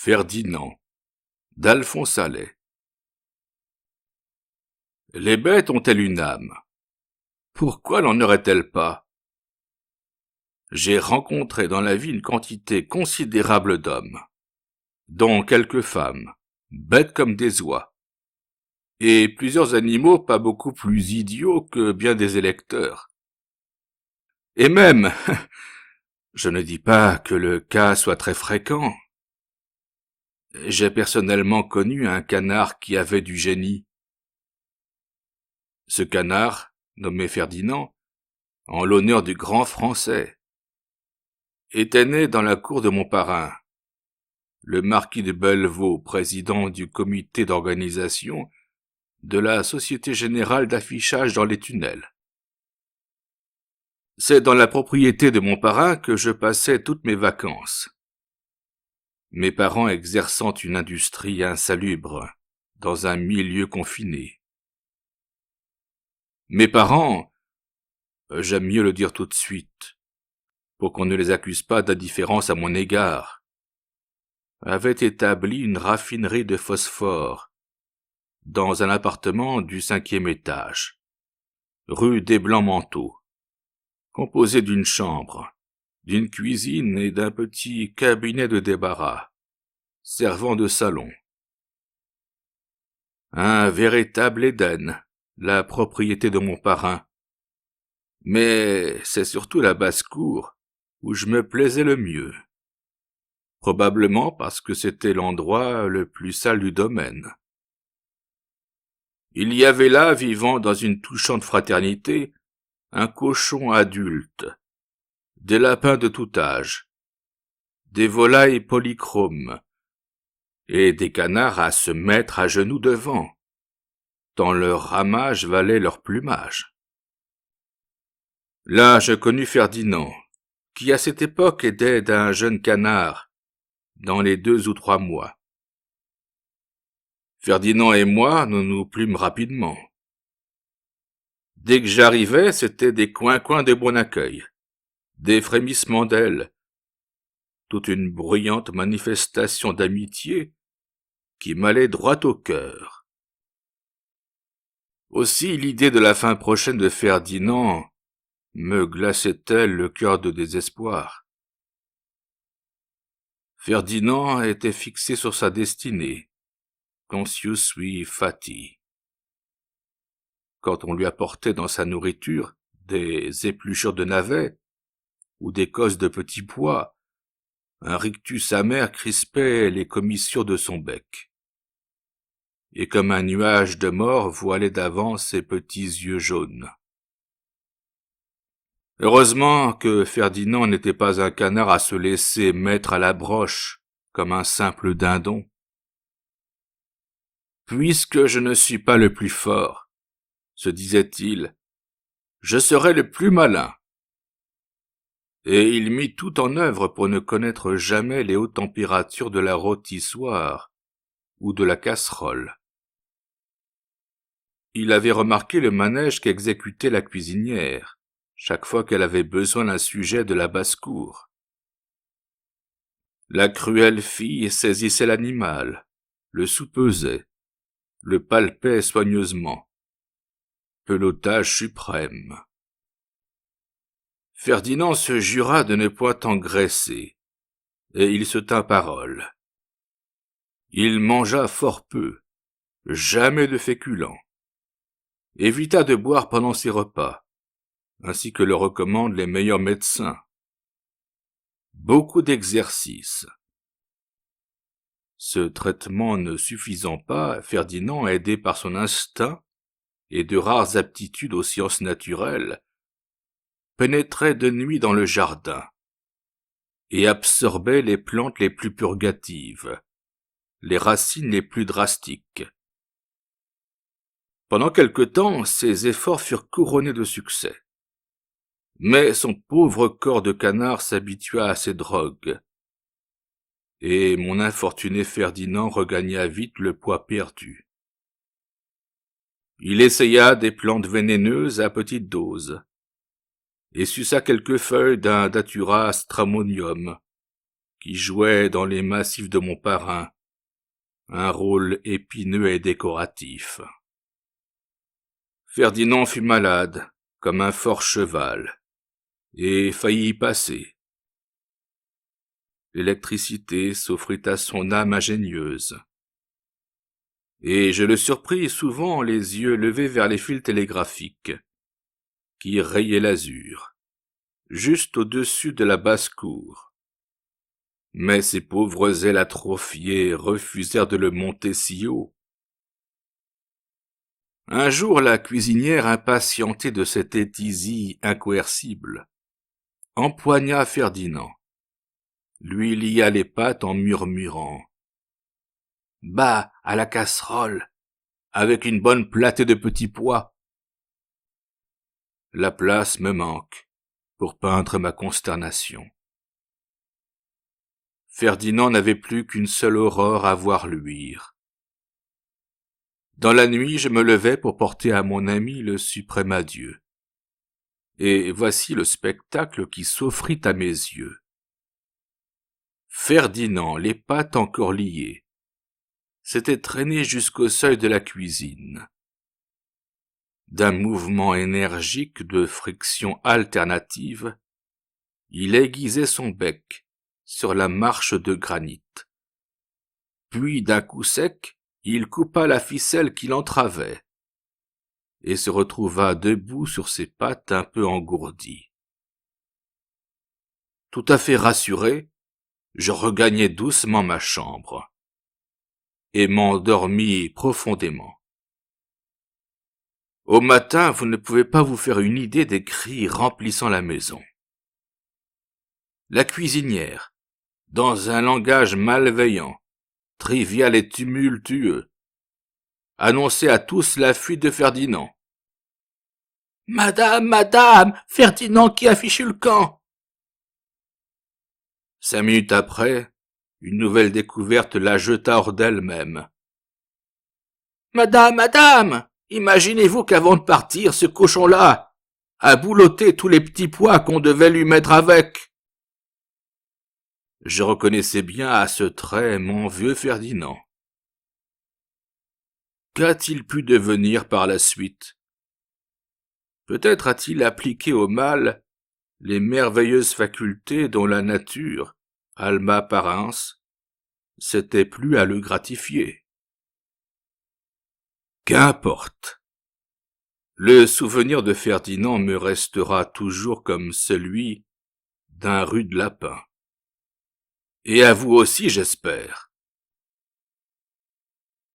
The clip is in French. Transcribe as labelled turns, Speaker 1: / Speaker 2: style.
Speaker 1: Ferdinand, d'Alphonse Allais. Les bêtes ont-elles une âme? Pourquoi n'en aurait-elles pas? J'ai rencontré dans la vie une quantité considérable d'hommes, dont quelques femmes, bêtes comme des oies, et plusieurs animaux pas beaucoup plus idiots que bien des électeurs. Et même, je ne dis pas que le cas soit très fréquent. J'ai personnellement connu un canard qui avait du génie. Ce canard, nommé Ferdinand, en l'honneur du grand Français, était né dans la cour de mon parrain, le marquis de Bellevaux, président du comité d'organisation de la Société Générale d'Affichage dans les Tunnels. C'est dans la propriété de mon parrain que je passais toutes mes vacances, mes parents exerçant une industrie insalubre dans un milieu confiné. Mes parents, j'aime mieux le dire tout de suite, pour qu'on ne les accuse pas d'indifférence à mon égard, avaient établi une raffinerie de phosphore dans un appartement du 5e étage, rue des Blancs-Manteaux, composé d'une chambre, d'une cuisine et d'un petit cabinet de débarras, servant de salon. Un véritable Éden, la propriété de mon parrain. Mais c'est surtout la basse-cour où je me plaisais le mieux. Probablement parce que c'était l'endroit le plus sale du domaine. Il y avait là, vivant dans une touchante fraternité, un cochon adulte, des lapins de tout âge, des volailles polychromes, et des canards à se mettre à genoux devant, tant leur ramage valait leur plumage. Là, je connus Ferdinand, qui à cette époque aidait d'un jeune canard, dans les 2 ou 3 mois. Ferdinand et moi, nous nous plûmes rapidement. Dès que j'arrivais, c'était des coins de bon accueil, des frémissements d'ailes, toute une bruyante manifestation d'amitié qui m'allait droit au cœur. Aussi l'idée de la fin prochaine de Ferdinand me glaçait-elle le cœur de désespoir. Ferdinand était fixé sur sa destinée, conscius sui fati. Quand on lui apportait dans sa nourriture des épluchures de navets ou des cosses de petits pois, un rictus amer crispait les commissures de son bec. Et comme un nuage de mort voilait d'avance ses petits yeux jaunes. Heureusement que Ferdinand n'était pas un canard à se laisser mettre à la broche comme un simple dindon. Puisque je ne suis pas le plus fort, se disait-il, je serai le plus malin. Et il mit tout en œuvre pour ne connaître jamais les hautes températures de la rôtissoire ou de la casserole. Il avait remarqué le manège qu'exécutait la cuisinière, chaque fois qu'elle avait besoin d'un sujet de la basse-cour. La cruelle fille saisissait l'animal, le soupesait, le palpait soigneusement. Pelotage suprême. Ferdinand se jura de ne point engraisser, et il se tint parole. Il mangea fort peu, jamais de féculents, évita de boire pendant ses repas, ainsi que le recommandent les meilleurs médecins. Beaucoup d'exercices. Ce traitement ne suffisant pas, Ferdinand, aidé par son instinct et de rares aptitudes aux sciences naturelles, pénétrait de nuit dans le jardin et absorbait les plantes les plus purgatives, les racines les plus drastiques. Pendant quelque temps, ses efforts furent couronnés de succès. Mais son pauvre corps de canard s'habitua à ces drogues, et mon infortuné Ferdinand regagna vite le poids perdu. Il essaya des plantes vénéneuses à petite dose, et suça quelques feuilles d'un datura stramonium, qui jouait dans les massifs de mon parrain un rôle épineux et décoratif. Ferdinand fut malade, comme un fort cheval, et faillit y passer. L'électricité s'offrit à son âme ingénieuse, et je le surpris souvent les yeux levés vers les fils télégraphiques, qui rayaient l'azur, juste au-dessus de la basse-cour. Mais ces pauvres ailes atrophiées refusèrent de le monter si haut. Un jour, la cuisinière, impatientée de cette hétisie incoercible, empoigna Ferdinand, lui lia les pattes en murmurant « Bas à la casserole, avec une bonne platée de petits pois !» La place me manque pour peindre ma consternation. Ferdinand n'avait plus qu'une seule aurore à voir luire. Dans la nuit, je me levai pour porter à mon ami le suprême adieu. Et voici le spectacle qui s'offrit à mes yeux. Ferdinand, les pattes encore liées, s'était traîné jusqu'au seuil de la cuisine. D'un mouvement énergique de friction alternative, il aiguisait son bec sur la marche de granit. Puis, d'un coup sec, il coupa la ficelle qui l'entravait et se retrouva debout sur ses pattes un peu engourdies. Tout à fait rassuré, je regagnai doucement ma chambre et m'endormis profondément. Au matin, vous ne pouvez pas vous faire une idée des cris remplissant la maison. La cuisinière, dans un langage malveillant, trivial et tumultueux, annonçait à tous la fuite de Ferdinand. « Madame, madame, Ferdinand qui a fichu le camp !» 5 minutes après, une nouvelle découverte la jeta hors d'elle-même. « Madame, madame, imaginez-vous qu'avant de partir, ce cochon-là a boulotté tous les petits pois qu'on devait lui mettre avec !» Je reconnaissais bien à ce trait mon vieux Ferdinand. Qu'a-t-il pu devenir par la suite? Peut-être a-t-il appliqué au mal les merveilleuses facultés dont la nature, alma parens, s'était plu à le gratifier. Qu'importe. Le souvenir de Ferdinand me restera toujours comme celui d'un rude lapin. Et à vous aussi, j'espère.